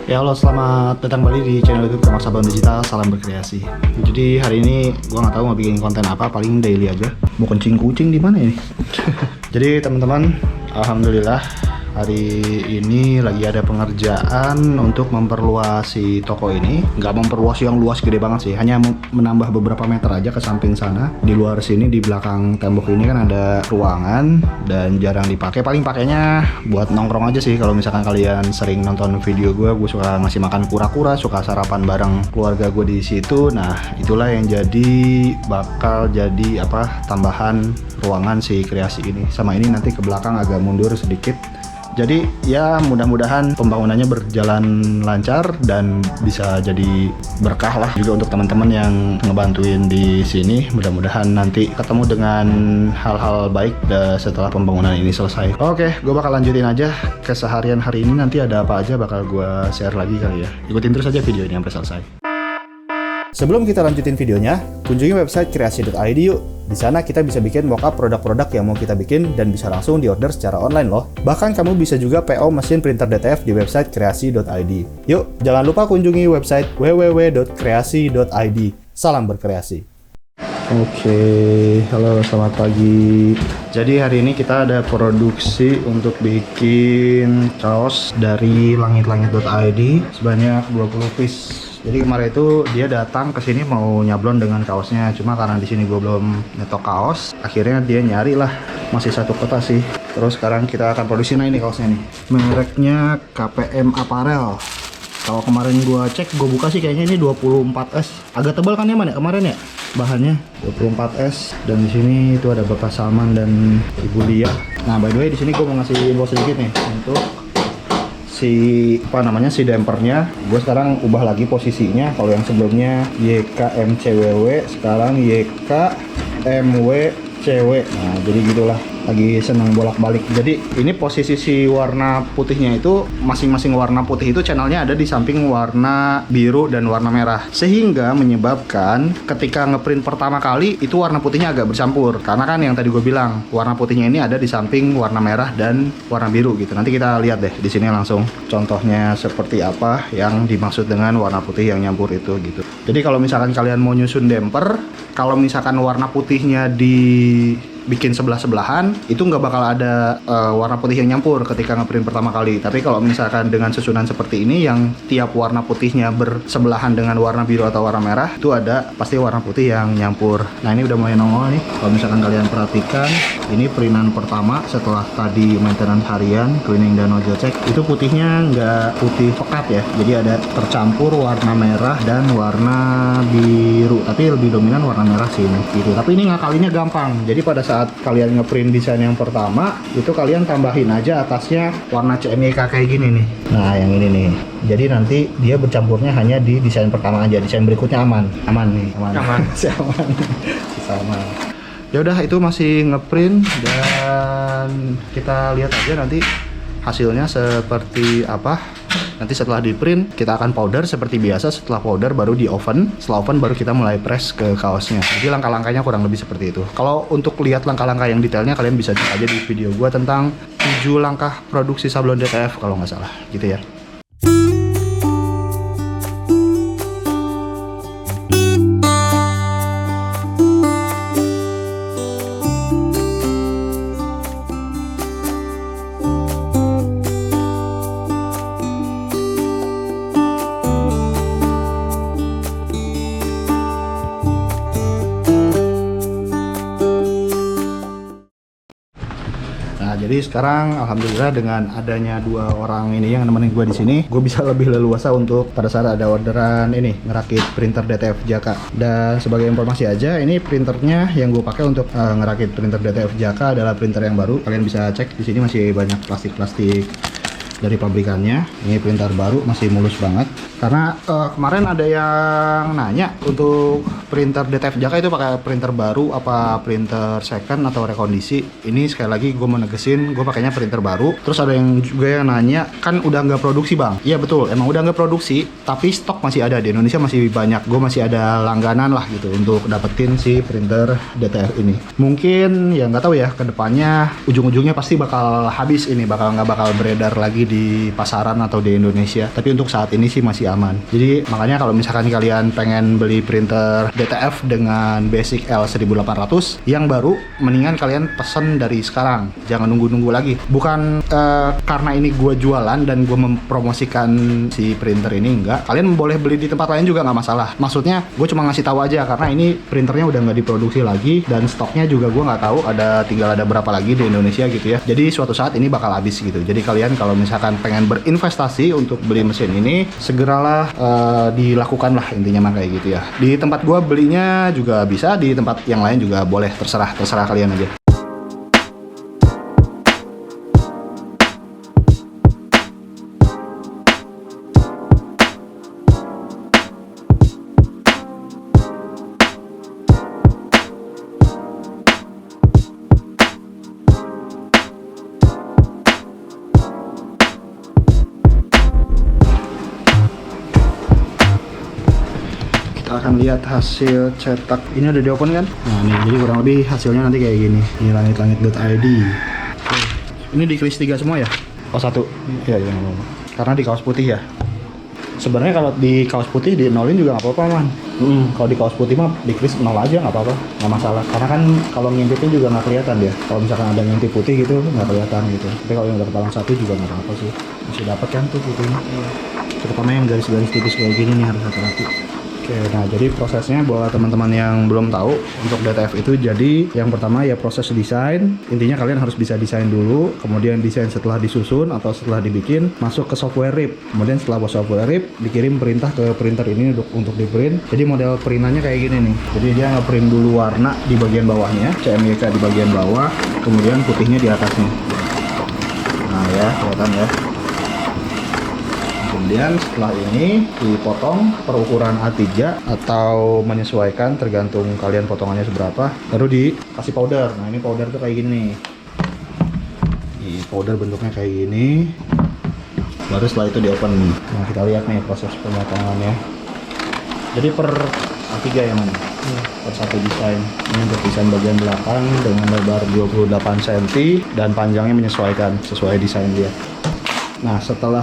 Ya halo, selamat datang kembali di channel YouTube Kamar Sablon Digital, salam berkreasi. Jadi hari ini gue nggak tahu mau bikin konten apa, paling daily aja. Mau kencing kucing di mana ini? Jadi teman-teman, alhamdulillah hari ini lagi ada pengerjaan untuk memperluas si toko ini. Nggak memperluas yang luas gede banget sih, hanya menambah beberapa meter aja ke samping sana. Di luar sini, di belakang tembok ini kan ada ruangan dan jarang dipakai. Paling pakainya buat nongkrong aja sih. Kalau misalkan kalian sering nonton video gue suka ngasih makan kura-kura, suka sarapan bareng keluarga gue di situ. Nah, itulah yang bakal jadi tambahan ruangan si kreasi ini. Sama ini nanti ke belakang agak mundur sedikit. Jadi ya mudah-mudahan pembangunannya berjalan lancar dan bisa jadi berkah lah juga untuk teman-teman yang ngebantuin di sini. Mudah-mudahan nanti ketemu dengan hal-hal baik setelah pembangunan ini selesai. Oke, gue bakal lanjutin aja keseharian hari ini. Nanti ada apa aja bakal gue share lagi kali ya. Ikutin terus aja video ini sampai selesai. Sebelum kita lanjutin videonya, kunjungi website kreasi.id yuk. Di sana kita bisa bikin mockup produk-produk yang mau kita bikin dan bisa langsung diorder secara online loh. Bahkan kamu bisa juga PO mesin printer DTF di website kreasi.id. Yuk, jangan lupa kunjungi website www.kreasi.id. Salam berkreasi. Oke, halo selamat pagi. Jadi hari ini kita ada produksi untuk bikin kaos dari langit-langit.id sebanyak 20 piece. Jadi kemarin itu dia datang ke sini mau nyablon dengan kaosnya, cuma karena di sini gue belum nyetok kaos, akhirnya dia nyari lah, masih satu kota sih. Terus sekarang kita akan produksi. Nah ini kaosnya nih, mereknya KPM Apparel. Kalau kemarin gue cek, gue buka sih kayaknya ini 24S. Agak tebal kan ya man ya kemarin ya bahannya, 24S. Dan di sini itu ada Bapak Salman dan Ibu Lia. Nah by the way di sini gue mau ngasih info sedikit nih untuk si dampernya. Gue sekarang ubah lagi posisinya. Kalau yang sebelumnya YKMCWW, sekarang YKMWCW. Nah jadi gitulah, lagi senang bolak-balik. Jadi ini posisi si warna putihnya itu, masing-masing warna putih itu channelnya ada di samping warna biru dan warna merah, sehingga menyebabkan ketika ngeprint pertama kali itu warna putihnya agak bercampur. Karena kan yang tadi gue bilang warna putihnya ini ada di samping warna merah dan warna biru gitu. Nanti kita lihat deh di sini langsung contohnya seperti apa yang dimaksud dengan warna putih yang nyampur itu gitu. Jadi kalau misalkan kalian mau nyusun damper, kalau misalkan warna putihnya bikin sebelah-sebelahan, itu nggak bakal ada warna putih yang nyampur ketika ngeprint pertama kali. Tapi kalau misalkan dengan susunan seperti ini yang tiap warna putihnya bersebelahan dengan warna biru atau warna merah, itu ada pasti warna putih yang nyampur. Nah ini udah mulai nongol nih. Kalau misalkan kalian perhatikan, ini printan pertama setelah tadi maintenance harian, cleaning dan ojek cek, itu putihnya nggak putih pekat ya, jadi ada tercampur warna merah dan warna biru, tapi lebih dominan warna merah sih ini gitu. Tapi ini ngakalinnya gampang. Jadi pada saat kalian ngeprint desain yang pertama itu kalian tambahin aja atasnya warna CMYK kayak gini nih. Nah yang ini nih, jadi nanti dia bercampurnya hanya di desain pertama aja. Desain berikutnya aman nih, aman. Sama. Ya udah, itu masih ngeprint dan kita lihat aja nanti hasilnya seperti apa. Nanti setelah di print kita akan powder seperti biasa. Setelah powder baru di oven. Setelah oven baru kita mulai press ke kaosnya. Jadi langkah-langkahnya kurang lebih seperti itu. Kalau untuk lihat langkah-langkah yang detailnya kalian bisa cek aja di video gua tentang 7 langkah produksi sablon DTF kalau nggak salah gitu ya. Jadi sekarang alhamdulillah dengan adanya 2 orang ini yang nemenin gue di sini, gue bisa lebih leluasa untuk pada saat ada orderan ini ngerakit printer DTF Jaka. Dan sebagai informasi aja, ini printernya yang gue pakai untuk ngerakit printer DTF Jaka adalah printer yang baru. Kalian bisa cek di sini masih banyak plastik-plastik dari pabrikannya. Ini printer baru, masih mulus banget. Karena kemarin ada yang nanya untuk printer DTF Jaka itu pakai printer baru apa printer second atau rekondisi. Ini sekali lagi gue mau negesin, gue pakainya printer baru. Terus ada yang juga yang nanya, kan udah nggak produksi bang? Iya betul, emang udah nggak produksi, tapi stok masih ada di Indonesia, masih banyak. Gue masih ada langganan lah gitu untuk dapetin si printer DTF ini. Mungkin ya nggak tahu ya, kedepannya ujung-ujungnya pasti bakal habis ini, nggak bakal beredar lagi di pasaran atau di Indonesia. Tapi untuk saat ini sih masih aman. Jadi makanya kalau misalkan kalian pengen beli printer DTF dengan basic L1800 yang baru, mendingan kalian pesen dari sekarang. Jangan nunggu-nunggu lagi. Bukan karena ini gue jualan dan gue mempromosikan si printer ini, enggak. Kalian boleh beli di tempat lain juga nggak masalah. Maksudnya gue cuma ngasih tahu aja karena ini printernya udah nggak diproduksi lagi dan stoknya juga gue nggak tahu tinggal ada berapa lagi di Indonesia gitu ya. Jadi suatu saat ini bakal habis gitu. Jadi kalian kalau misalkan pengen berinvestasi untuk beli mesin ini, segeralah dilakukanlah, intinya mah kayak gitu ya. Di tempat gue belinya juga bisa, di tempat yang lain juga boleh, terserah kalian aja. Kita akan lihat hasil cetak. Ini udah di open kan? Nah nih, jadi kurang lebih hasilnya nanti kayak gini. Ini langit-langit.id. Ini di kris 3 semua ya? Oh 1? Iya, karena di kaos putih ya. Sebenarnya kalau di kaos putih di nolin juga nggak apa-apa man. Kalau di kaos putih mah di kris 0 aja nggak apa-apa, nggak masalah. Karena kan kalau ngintipin juga nggak kelihatan ya. Kalau misalkan ada ngintip putih gitu nggak kelihatan gitu. Tapi kalau yang udah kepalang 1 juga nggak apa-apa sih. Masih dapat kan tuh putihnya. Terutama yang garis-garis tipis kayak gini nih harus hati-hati. Oke, nah jadi prosesnya buat teman-teman yang belum tahu untuk DTF itu, jadi yang pertama ya proses desain. Intinya kalian harus bisa desain dulu, kemudian desain setelah disusun atau setelah dibikin masuk ke software RIP. Kemudian setelah software RIP dikirim perintah ke printer ini untuk di print. Jadi model printannya kayak gini nih. Jadi dia nge-print dulu warna di bagian bawahnya, CMYK di bagian bawah, kemudian putihnya di atasnya. Nah ya, kelihatan ya. Kemudian setelah ini dipotong per ukuran A3 atau menyesuaikan tergantung kalian potongannya seberapa, baru dikasih powder. Nah ini powder tuh kayak gini. Ini powder bentuknya kayak gini. Baru setelah itu di open. Nah kita lihat nih proses pemotongannya. Jadi per A3 ya man, per satu desain. Ini untuk desain bagian belakang dengan lebar 28 cm dan panjangnya menyesuaikan sesuai desain dia. Nah setelah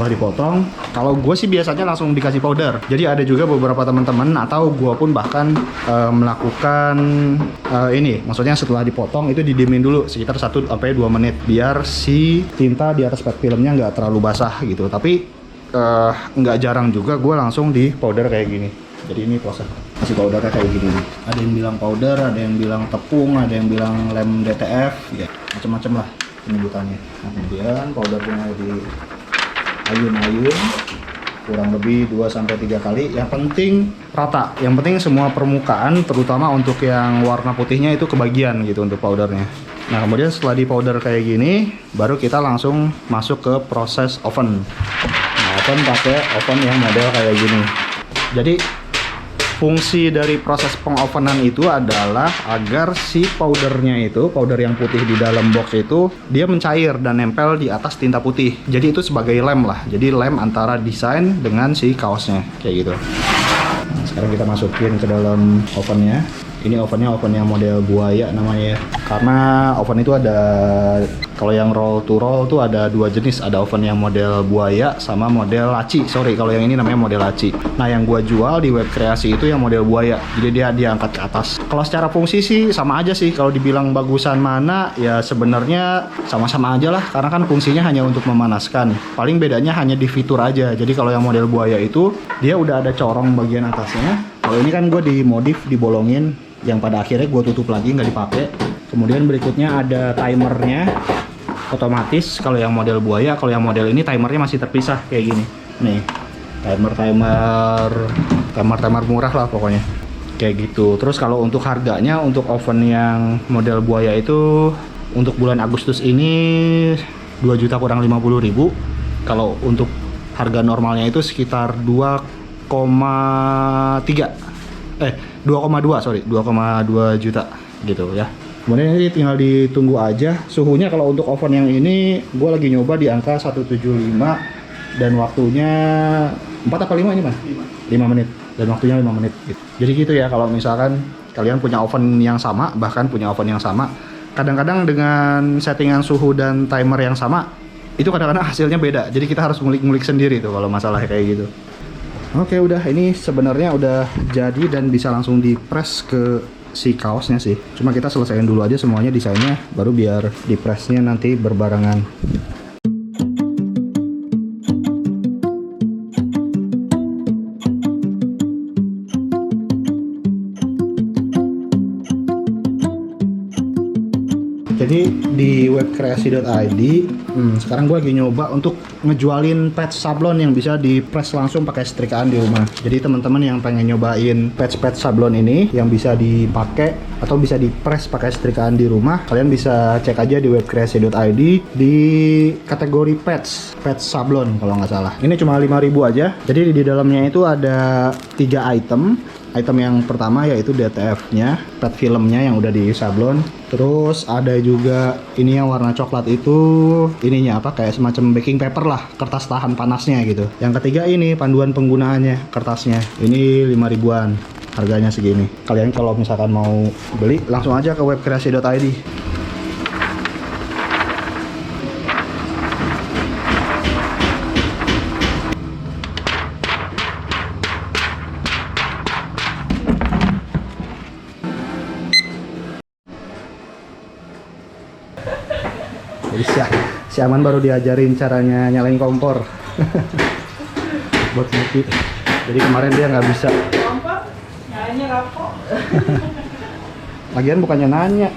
dipotong, kalau gue sih biasanya langsung dikasih powder. Jadi ada juga beberapa teman-teman atau gue pun bahkan melakukan ini, maksudnya setelah dipotong itu didiemin dulu sekitar 1-2 menit biar si tinta di atas pet filmnya nggak terlalu basah gitu. Tapi nggak jarang juga gue langsung di powder kayak gini. Jadi ini proses kasih powdernya kayak gini. Ada yang bilang powder, ada yang bilang tepung, ada yang bilang lem DTF, ya macam-macam lah penyebutannya. Nah, kemudian powdernya diayun-ayun kurang lebih 2-3 kali. Yang penting rata, yang penting semua permukaan, terutama untuk yang warna putihnya itu kebagian gitu untuk powdernya. Nah kemudian setelah di powder kayak gini, baru kita langsung masuk ke proses oven. Nah oven pakai oven yang model kayak gini. Jadi fungsi dari proses pengovenan itu adalah agar si powdernya itu, powder yang putih di dalam box itu, dia mencair dan nempel di atas tinta putih. Jadi itu sebagai lem lah. Jadi lem antara desain dengan si kaosnya, kayak gitu. Nah, sekarang kita masukin ke dalam ovennya. Ini oven yang model buaya namanya ya. Karena oven itu ada, kalau yang roll to roll tuh ada 2 jenis. Ada oven yang model buaya sama model laci. Sorry, kalau yang ini namanya model laci. Nah yang gua jual di web kreasi itu yang model buaya. Jadi dia diangkat ke atas. Kalau secara fungsi sih sama aja sih. Kalau dibilang bagusan mana, ya sebenarnya sama-sama aja lah. Karena kan fungsinya hanya untuk memanaskan. Paling bedanya hanya di fitur aja. Jadi kalau yang model buaya itu, dia udah ada corong bagian atasnya. Kalau ini kan gue dimodif, dibolongin, yang pada akhirnya gue tutup lagi, nggak dipakai. Kemudian berikutnya ada timernya otomatis kalau yang model buaya. Kalau yang model ini timernya masih terpisah kayak gini nih, timer murah lah pokoknya kayak gitu. Terus kalau untuk harganya, untuk oven yang model buaya itu untuk bulan Agustus ini 2 juta kurang 50.000. Kalau untuk harga normalnya itu sekitar 2,2 juta gitu ya. Kemudian ini tinggal ditunggu aja suhunya. Kalau untuk oven yang ini gue lagi nyoba di angka 175 dan waktunya 4 apa 5 ini mas? 5 menit dan waktunya 5 menit gitu. Jadi gitu ya, kalau misalkan kalian punya oven yang sama, bahkan punya oven yang sama, kadang-kadang dengan settingan suhu dan timer yang sama itu kadang-kadang hasilnya beda. Jadi kita harus ngulik-ngulik sendiri tuh kalau masalah kayak gitu. Oke, udah ini sebenarnya udah jadi dan bisa langsung di-press ke si kaosnya sih. Cuma kita selesaiin dulu aja semuanya desainnya, baru biar di-pressnya nanti berbarengan. Jadi di webkreasi.id sekarang gue lagi nyoba untuk ngejualin patch sablon yang bisa di press langsung pakai setrikaan di rumah. Jadi teman-teman yang pengen nyobain patch sablon ini yang bisa dipakai atau bisa di press pakai setrikaan di rumah, kalian bisa cek aja di webkreasi.id di kategori patch sablon kalau nggak salah. Ini cuma 5.000 aja. Jadi di dalamnya itu ada 3 item. Item yang pertama yaitu DTF-nya, pet filmnya yang udah di sablon. Terus ada juga ini yang warna coklat itu, ininya apa, kayak semacam baking paper lah, kertas tahan panasnya gitu. Yang ketiga ini panduan penggunaannya, kertasnya. Ini 5.000-an, harganya segini. Kalian kalau misalkan mau beli langsung aja ke webkreasi.id. Jadi si Aman baru diajarin caranya nyalain kompor buat ngopi. Jadi kemarin dia nggak bisa. Kompor nyalanya lapok. Lagian bukannya nanya.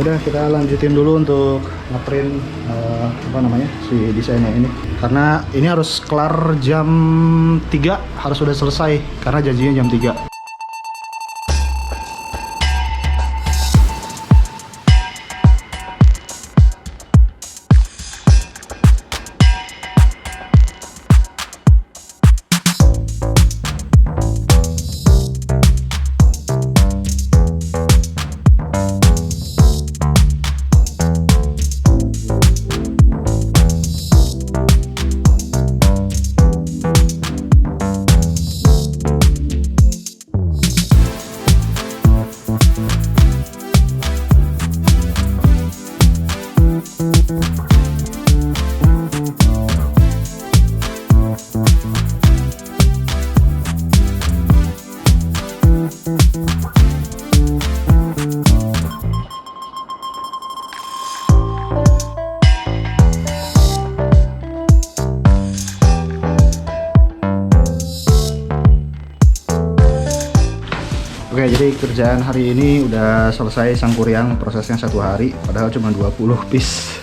Udah kita lanjutin dulu untuk ngeprint apa namanya si desainnya ini. Karena ini harus kelar jam 3, harus sudah selesai karena janjinya jam 3. Oke, jadi kerjaan hari ini udah selesai sangkuriang, prosesnya 1 hari, padahal cuma 20 piece.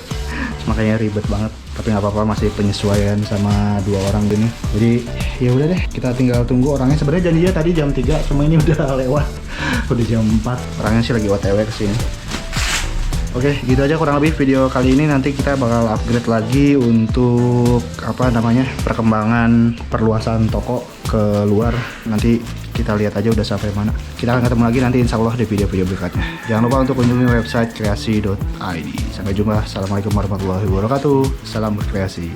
Makanya ribet banget, tapi nggak apa-apa, masih penyesuaian sama 2 orang gini. Jadi ya udah deh, kita tinggal tunggu orangnya. Sebenarnya janjinya tadi jam 3, cuma ini udah lewat, udah jam 4. Orangnya sih lagi OTW kesini. Oke, gitu aja kurang lebih video kali ini. Nanti kita bakal upgrade lagi untuk apa namanya, perkembangan perluasan toko ke luar. Nanti kita lihat aja udah sampai mana. Kita akan ketemu lagi nanti insya Allah di video-video berikutnya. Jangan lupa untuk kunjungi website kreasi.id. Sampai jumpa. Assalamualaikum warahmatullahi wabarakatuh. Salam berkreasi.